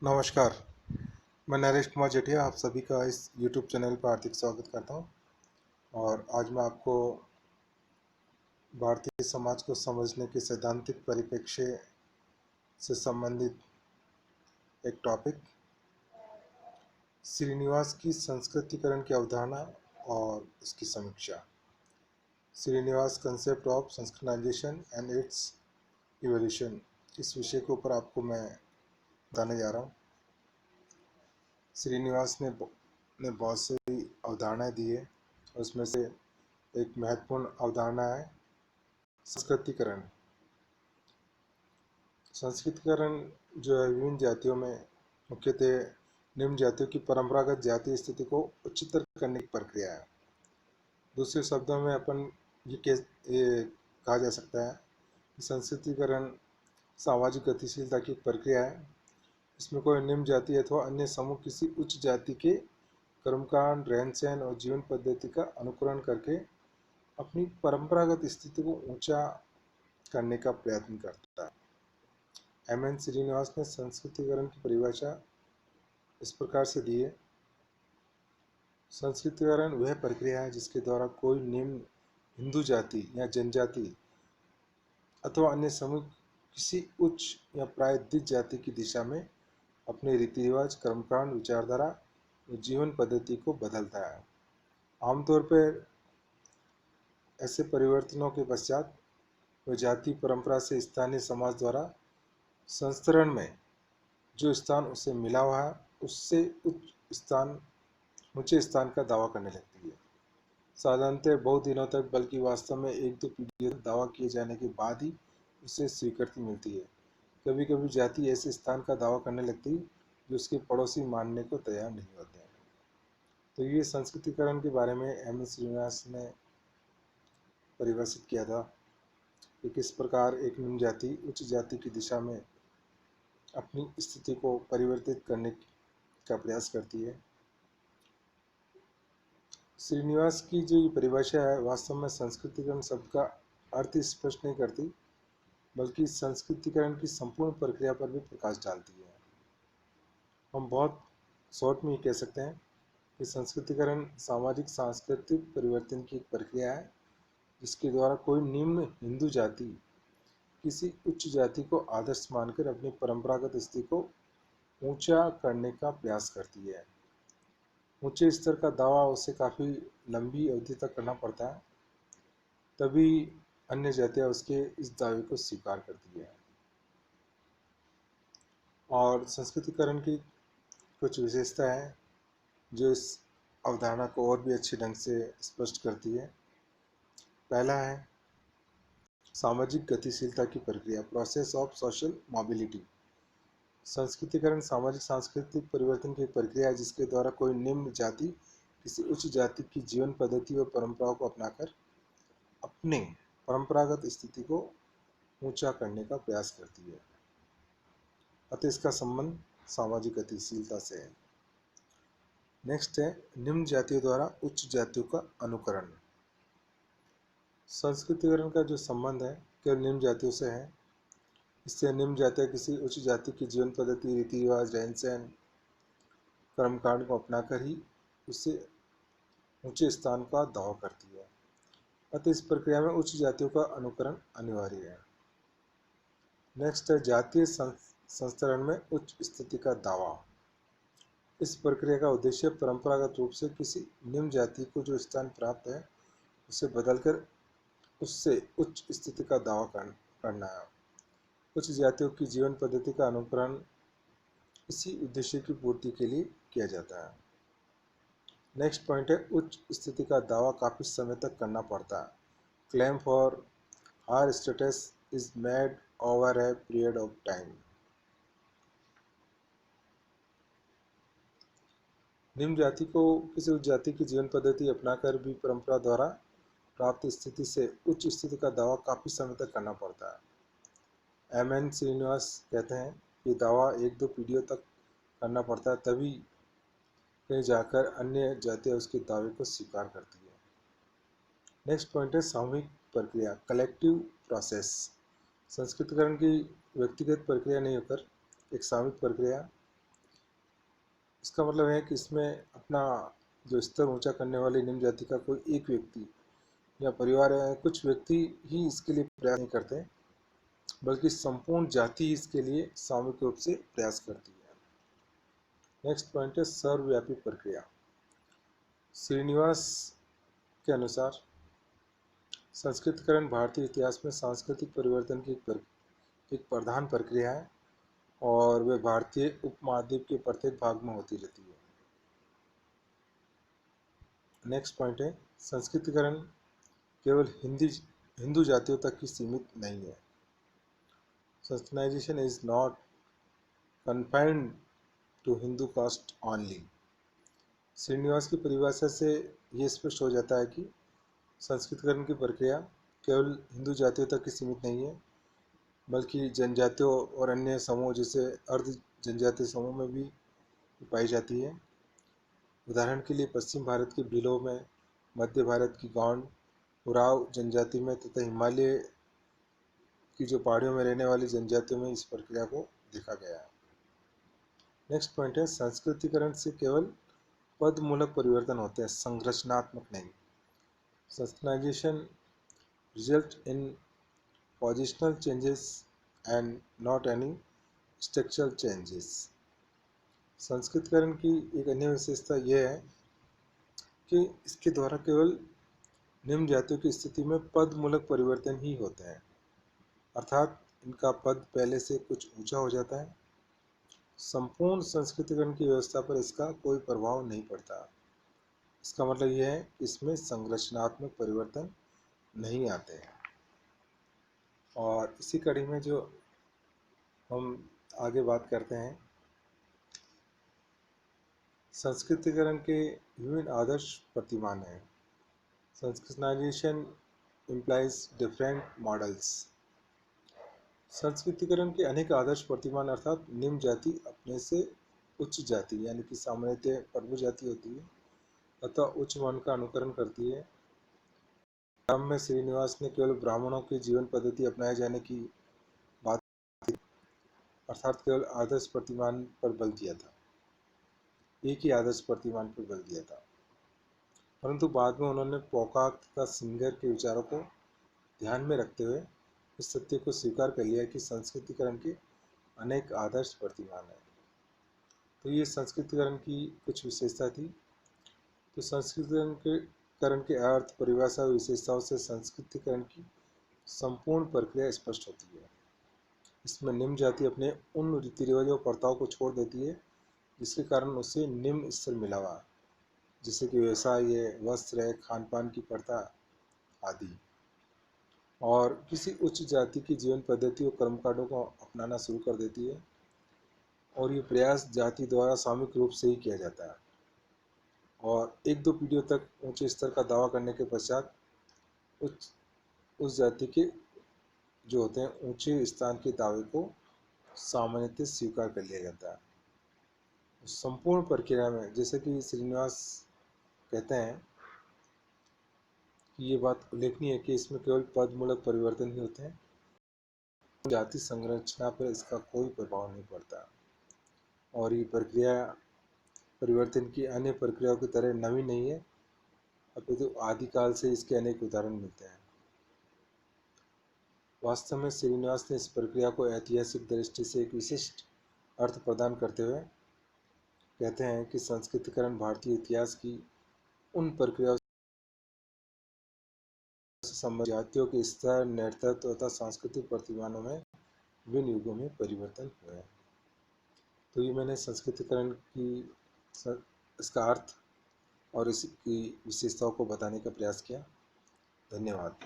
नमस्कार। मैं नरेश कुमार जेठिया आप सभी का इस YouTube चैनल पर हार्दिक स्वागत करता हूं। और आज मैं आपको भारतीय समाज को समझने के सैद्धांतिक परिप्रेक्ष्य से संबंधित एक टॉपिक श्रीनिवास की संस्कृतिकरण की अवधारणा और उसकी समीक्षा। Srinivas concept of Sanskritization and its evolution, इस विषय के ऊपर आपको मैं बताने जा रहा हूँ। श्रीनिवास ने बहुत सी अवधारणाएं दी है। उसमें से एक महत्वपूर्ण अवधारणा है संस्कृतिकरण। संस्कृतिकरण जो है विभिन्न जातियों में मुख्यतः निम्न जातियों की परंपरागत जातीय स्थिति को उच्चतर करने की प्रक्रिया है। दूसरे शब्दों में ये कहा जा सकता है कि संस्कृतिकरण सामाजिक गतिशीलता की एक प्रक्रिया है। इसमें कोई निम्न जाति अथवा अन्य समूह किसी उच्च जाति के कर्मकांड, रहन सहन और जीवन पद्धति का अनुकरण करके अपनी परंपरागत स्थिति को ऊंचा करने का प्रयत्न करता है। एम.एन. श्रीनिवास ने संस्कृतिकरण की परिभाषा इस प्रकार से दी है। संस्कृतिकरण वह प्रक्रिया है जिसके द्वारा कोई निम्न हिंदू जाति या जनजाति अथवा अन्य समूह किसी उच्च या प्रायद्वीप जाति की दिशा में अपने रीति रिवाज, कर्मकांड, विचारधारा और जीवन पद्धति को बदलता है। आमतौर पर ऐसे परिवर्तनों के पश्चात वह जाति परंपरा से स्थानीय समाज द्वारा संस्तरण में जो स्थान उसे मिला हुआ है उससे ऊंचे स्थान का दावा करने लगती है। साधारणतः बहुत दिनों तक, बल्कि वास्तव में एक दो पीढ़ियों तक दावा किए जाने के बाद ही उसे स्वीकृति मिलती है। कभी कभी जाति ऐसे स्थान का दावा करने लगती है जो उसके पड़ोसी मानने को तैयार नहीं होते हैं। तो ये संस्कृतिकरण के बारे में एम. श्रीनिवास ने परिभाषित किया था कि किस प्रकार एक निम्न जाति उच्च जाति की दिशा में अपनी स्थिति को परिवर्तित करने का प्रयास करती है। श्रीनिवास की जो ये परिभाषा है वास्तव में संस्कृतिकरण शब्द का अर्थ स्पष्ट नहीं करती, बल्कि संस्कृतिकरण की संपूर्ण प्रक्रिया पर भी प्रकाश डालती है। हम बहुत शॉर्ट में ये कह सकते हैं कि संस्कृतिकरण सामाजिक सांस्कृतिक परिवर्तन की एक प्रक्रिया है जिसके द्वारा कोई निम्न हिंदू जाति किसी उच्च जाति को आदर्श मानकर अपनी परंपरागत स्थिति को ऊंचा करने का प्रयास करती है। ऊंचे स्तर का दावा उसे काफ़ी लंबी अवधि तक करना पड़ता है, तभी अन्य जातियाँ उसके इस दावे को स्वीकार करती है। और संस्कृतिकरण की कुछ विशेषता है जो इस अवधारणा को और भी अच्छे ढंग से स्पष्ट करती है। पहला है सामाजिक गतिशीलता की प्रक्रिया, प्रोसेस ऑफ सोशल मोबिलिटी। संस्कृतिकरण सामाजिक सांस्कृतिक परिवर्तन की एक प्रक्रिया है जिसके द्वारा कोई निम्न जाति किसी उच्च जाति की जीवन पद्धति और परंपराओं को अपनाकर अपने परंपरागत स्थिति को ऊंचा करने का प्रयास करती है। अतः इसका संबंध सामाजिक गतिशीलता से है। नेक्स्ट है निम्न जातियों द्वारा उच्च जातियों का अनुकरण। संस्कृतिकरण का जो संबंध है केवल निम्न जातियों से है। इससे निम्न जातियाँ किसी उच्च जाति की जीवन पद्धति, रीति रिवाज, रहन सहन, कर्मकांड को अपनाकर ही उससे ऊंचे स्थान का दावा करती है। अतः इस प्रक्रिया में उच्च जातियों का अनुकरण अनिवार्य है। नेक्स्ट है जातीय संस्तरण में उच्च स्थिति का दावा। इस प्रक्रिया का उद्देश्य परंपरागत रूप से किसी निम्न जाति को जो स्थान प्राप्त है उसे बदलकर उससे उच्च स्थिति का दावा करना है। उच्च जातियों की जीवन पद्धति का अनुकरण इसी उद्देश्य की पूर्ति के लिए किया जाता है। नेक्स्ट पॉइंट है उच्च स्थिति का दावा काफ़ी समय तक करना पड़ता है। Claim for higher status is made over a period of time. निम्न जाति को किसी उच्च जाति की जीवन पद्धति अपनाकर भी परंपरा द्वारा प्राप्त स्थिति से उच्च स्थिति का दावा काफ़ी समय तक करना पड़ता है। एम.एन. श्रीनिवास कहते हैं कि दावा एक दो पीढ़ियों तक करना पड़ता है, तभी कहीं जाकर अन्य जातियाँ उसके दावे को स्वीकार करती है। नेक्स्ट पॉइंट है सामूहिक प्रक्रिया, कलेक्टिव प्रोसेस। संस्कृतिकरण की व्यक्तिगत प्रक्रिया नहीं होकर एक सामूहिक प्रक्रिया इसका मतलब है कि इसमें अपना जो स्तर ऊंचा करने वाली निम्न जाति का कोई एक व्यक्ति या परिवार है, कुछ व्यक्ति ही इसके लिए प्रयास नहीं करते, बल्कि संपूर्ण जाति इसके लिए सामूहिक रूप से प्रयास करती है। नेक्स्ट पॉइंट है सर्वव्यापी प्रक्रिया। श्रीनिवास के अनुसार संस्कृतिकरण भारतीय इतिहास में सांस्कृतिक परिवर्तन की एक प्रधान प्रक्रिया है और वे भारतीय उपमहाद्वीप के प्रत्येक भाग में होती रहती है। नेक्स्ट पॉइंट है संस्कृतिकरण केवल हिंदू जातियों तक ही सीमित नहीं है। Sanskritization is not confined to Hindu caste only. Srinivas की परिभाषा से ये स्पष्ट हो जाता है कि संस्कृतिकरण की प्रक्रिया केवल हिंदू जातियों तक ही सीमित नहीं है, बल्कि जनजातियों और अन्य समूह जैसे अर्ध जनजातीय समूह में भी पाई जाती है। उदाहरण के लिए पश्चिम भारत के भीलों में, मध्य भारत की गौंड, उराव जनजाति में तथा हिमालय की जो पहाड़ियों में रहने वाली जनजातियों में इस प्रक्रिया को देखा गया है। नेक्स्ट पॉइंट है संस्कृतिकरण से केवल पदमूलक परिवर्तन होते हैं, संरचनात्मक नहीं। Sanskritization result in positional changes and not any structural changes. संस्कृतिकरण की एक अन्य विशेषता यह है कि इसके द्वारा केवल निम्न जातियों की स्थिति में पदमूलक परिवर्तन ही होते हैं, अर्थात इनका पद पहले से कुछ ऊंचा हो जाता है। संपूर्ण संस्कृतिकरण की व्यवस्था पर इसका कोई प्रभाव नहीं पड़ता। इसका मतलब यह है कि इसमें संरचनात्मक परिवर्तन नहीं आते हैं। और इसी कड़ी में जो हम आगे बात करते हैं, संस्कृतिकरण के विभिन्न आदर्श प्रतिमान हैं। Sanskritization implies different models. संस्कृतिकरण के अनेक आदर्श प्रतिमान अर्थात निम्न जाति अपने से उच्च जाति यानी कि सामान्यतः प्रभु जाति होती है अतः उच्च वर्ण का अनुकरण करती है। क्रम में श्रीनिवास ने केवल ब्राह्मणों की जीवन पद्धति अपनाए जाने की बात अर्थात केवल आदर्श प्रतिमान पर बल दिया था, एक ही आदर्श प्रतिमान पर बल दिया था। परंतु बाद में उन्होंने पोकाक तथा सिंगर के विचारों को ध्यान में रखते हुए इस सत्य को स्वीकार कर लिया कि संस्कृतिकरण के अनेक आदर्श प्रतिमान हैं। तो ये संस्कृतिकरण की कुछ विशेषता थी। तो संस्कृतिकरण के अर्थ, परिभाषा और विशेषताओं से संस्कृतिकरण की संपूर्ण प्रक्रिया स्पष्ट होती है। इसमें निम्न जाति अपने उन रीति रिवाजों और प्रथाओं को छोड़ देती है जिसके कारण उसे निम्न स्तर मिला हुआ, जैसे कि व्यवसाय है, वस्त्र है, खान पान की प्रथा आदि, और किसी उच्च जाति की जीवन पद्धति और कर्मकांडों को अपनाना शुरू कर देती है। और ये प्रयास जाति द्वारा सामूहिक रूप से ही किया जाता है और एक दो पीढ़ियों तक ऊंचे स्तर का दावा करने के पश्चात उस जाति के जो होते हैं ऊंचे स्थान के दावे को सामान्यतः स्वीकार कर लिया जाता है। संपूर्ण प्रक्रिया में जैसे कि श्रीनिवास कहते हैं कि ये बात उल्लेखनीय है कि इसमें केवल पदमूलक परिवर्तन ही होते हैं, जाति संरचना पर इसका कोई प्रभाव नहीं पड़ता। और ये प्रक्रिया परिवर्तन की अन्य प्रक्रियाओं की तरह नवीन नहीं है, अपितु आदिकाल से इसके अनेक उदाहरण मिलते हैं। वास्तव में श्रीनिवास ने इस प्रक्रिया को ऐतिहासिक दृष्टि से एक विशिष्ट अर्थ प्रदान करते हुए कहते हैं कि संस्कृतिकरण भारतीय इतिहास की उन प्रक्रियाओं से संबंधित जातियों के स्तर, नेतृत्व तथा सांस्कृतिक प्रतिमानों में विभिन्न युगों में परिवर्तन हुए हैं। तो ये मैंने संस्कृतिकरण की इसका अर्थ और इसकी विशेषताओं को बताने का प्रयास किया। धन्यवाद।